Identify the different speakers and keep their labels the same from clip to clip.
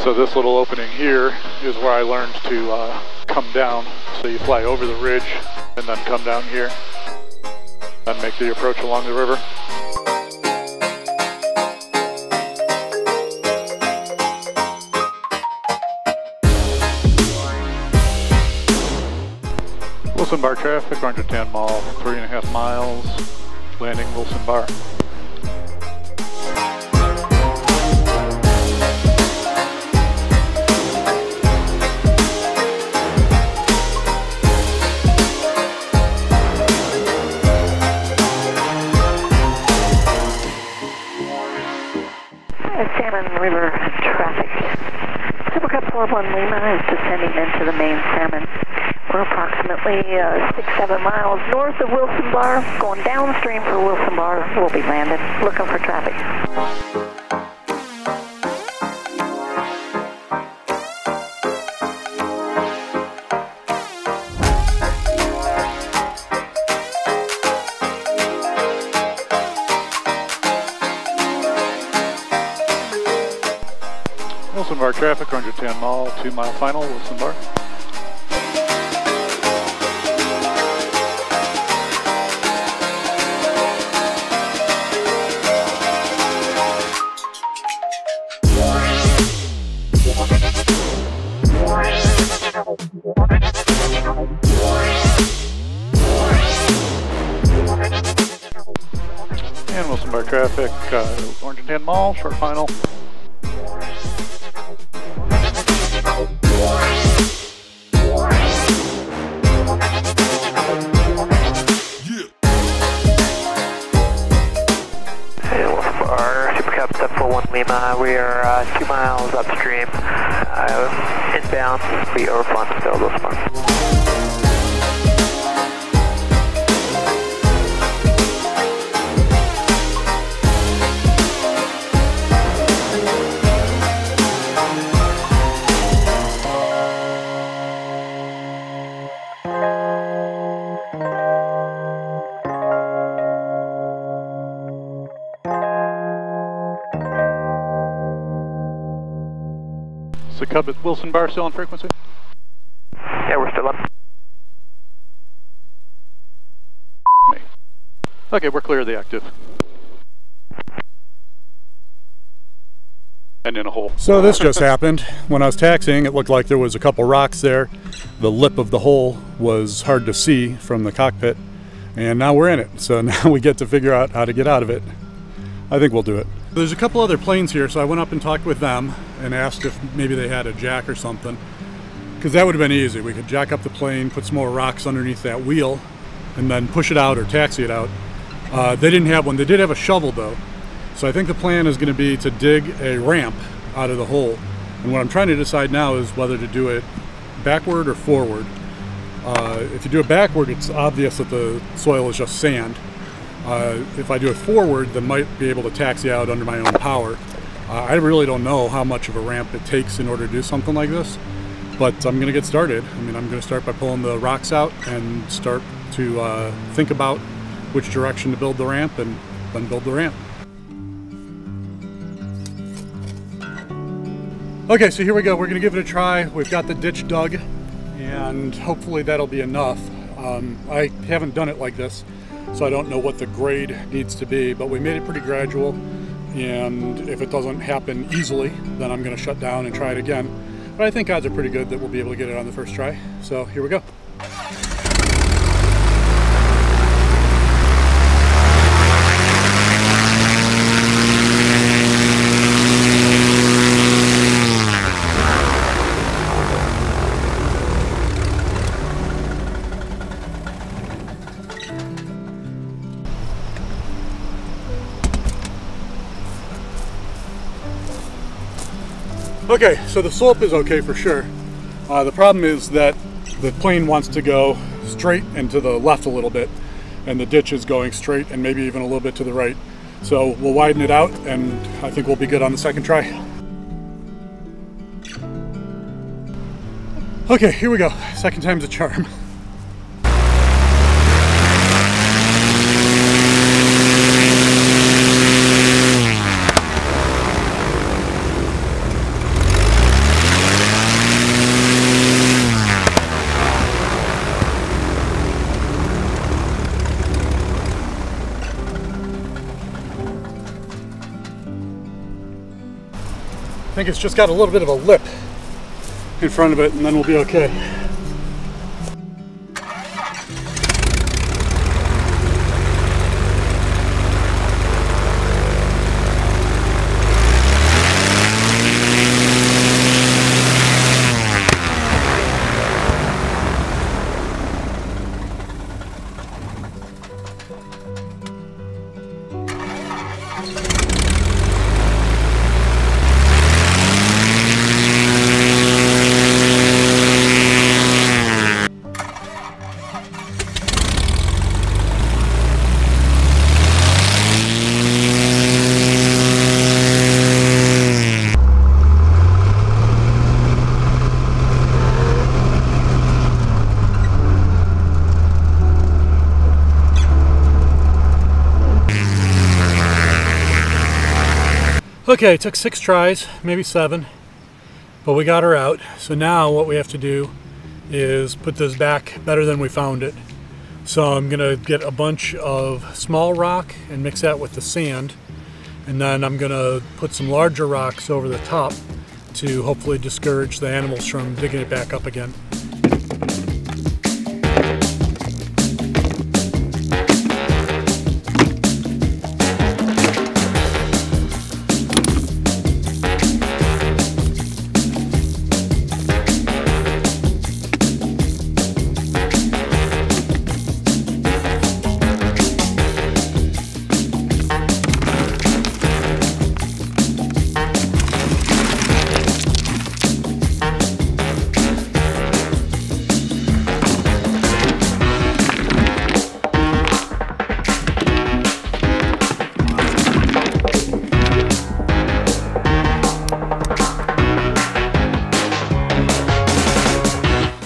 Speaker 1: So this little opening here is where I learned to come down. So you fly over the ridge and then come down here and make the approach along the river. Wilson Bar traffic, 110 mile, 3.5 miles, landing Wilson Bar.
Speaker 2: Salmon River traffic. Super Cup 41 Lima is descending into the main salmon. We're approximately 6-7 miles north of Wilson Bar, going downstream for Wilson Bar. We'll be landing, looking for traffic.
Speaker 1: Wilson Bar traffic, 110 mile, 2-mile final, Wilson Bar. And Wilson Bar traffic, 110 mile, short final.
Speaker 3: Lima, we are 2 miles upstream, inbound, we overflying still this month.
Speaker 1: The Cub at Wilson Bar still on frequency?
Speaker 3: Yeah, we're still up.
Speaker 1: Me. Okay, we're clear of the active. And in a hole.
Speaker 4: So this just happened. When I was taxiing, it looked like there was a couple rocks there. The lip of the hole was hard to see from the cockpit. And now we're in it. So now we get to figure out how to get out of it. I think we'll do it. There's a couple other planes here, so I went up and talked with them and asked if maybe they had a jack or something, because that would have been easy. We could jack up the plane, put some more rocks underneath that wheel, and then push it out or taxi it out. They didn't have one. They did have a shovel though, so I think the plan is going to be to dig a ramp out of the hole. And what I'm trying to decide now is whether to do it backward or forward. If you do it backward, it's obvious that the soil is just sand. If I do it forward, then might be able to taxi out under my own power. I really don't know how much of a ramp it takes in order to do something like this, but I'm going to get started. I mean, I'm going to start by pulling the rocks out and start to think about which direction to build the ramp and then build the ramp. Okay, so here we go. We're going to give it a try. We've got the ditch dug, and hopefully that'll be enough. I haven't done it like this, so I don't know what the grade needs to be, but we made it pretty gradual, and if it doesn't happen easily, then I'm going to shut down and try it again. But I think odds are pretty good that we'll be able to get it on the first try. So here we go. Okay, so the slope is okay for sure. The problem is that the plane wants to go straight and to the left a little bit, and the ditch is going straight and maybe even a little bit to the right. So we'll widen it out, and I think we'll be good on the second try. Okay, here we go. Second time's a charm. I think it's just got a little bit of a lip in front of it, and then we'll be okay. Okay, it took 6 tries, maybe 7, but we got her out. So now what we have to do is put this back better than we found it. So I'm gonna get a bunch of small rock and mix that with the sand, and then I'm gonna put some larger rocks over the top to hopefully discourage the animals from digging it back up again.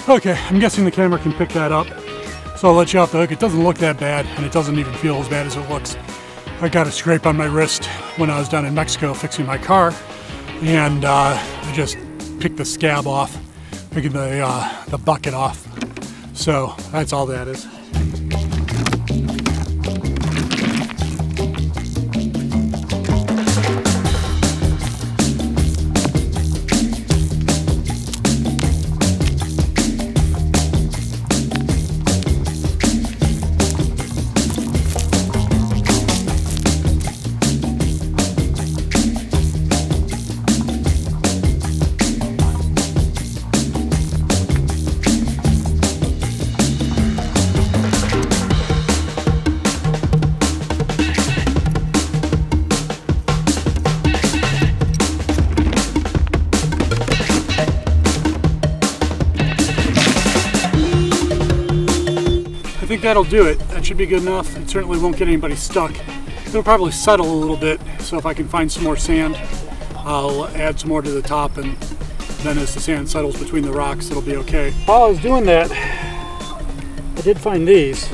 Speaker 4: Okay, I'm guessing the camera can pick that up, so I'll let you off the hook. It doesn't look that bad, and it doesn't even feel as bad as it looks. I got a scrape on my wrist when I was down in Mexico fixing my car, and I just picked the scab off, picking the bucket off. So that's all that is. I think that'll do it. That should be good enough. It certainly won't get anybody stuck. It'll probably settle a little bit, so if I can find some more sand, I'll add some more to the top, and then as the sand settles between the rocks, it'll be okay. While I was doing that, I did find these.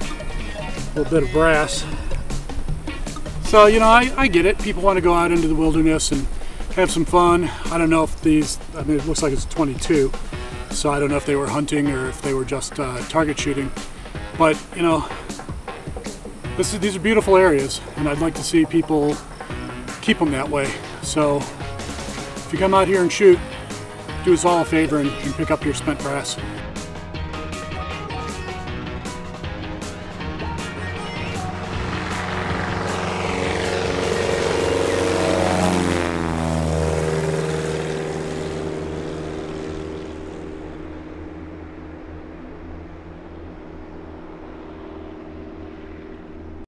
Speaker 4: A little bit of brass. So, you know, I get it. People want to go out into the wilderness and have some fun. I don't know if these, I mean, it looks like it's 22. So I don't know if they were hunting or if they were just target shooting. But, you know, these are beautiful areas, and I'd like to see people keep them that way. So if you come out here and shoot, do us all a favor and pick up your spent brass.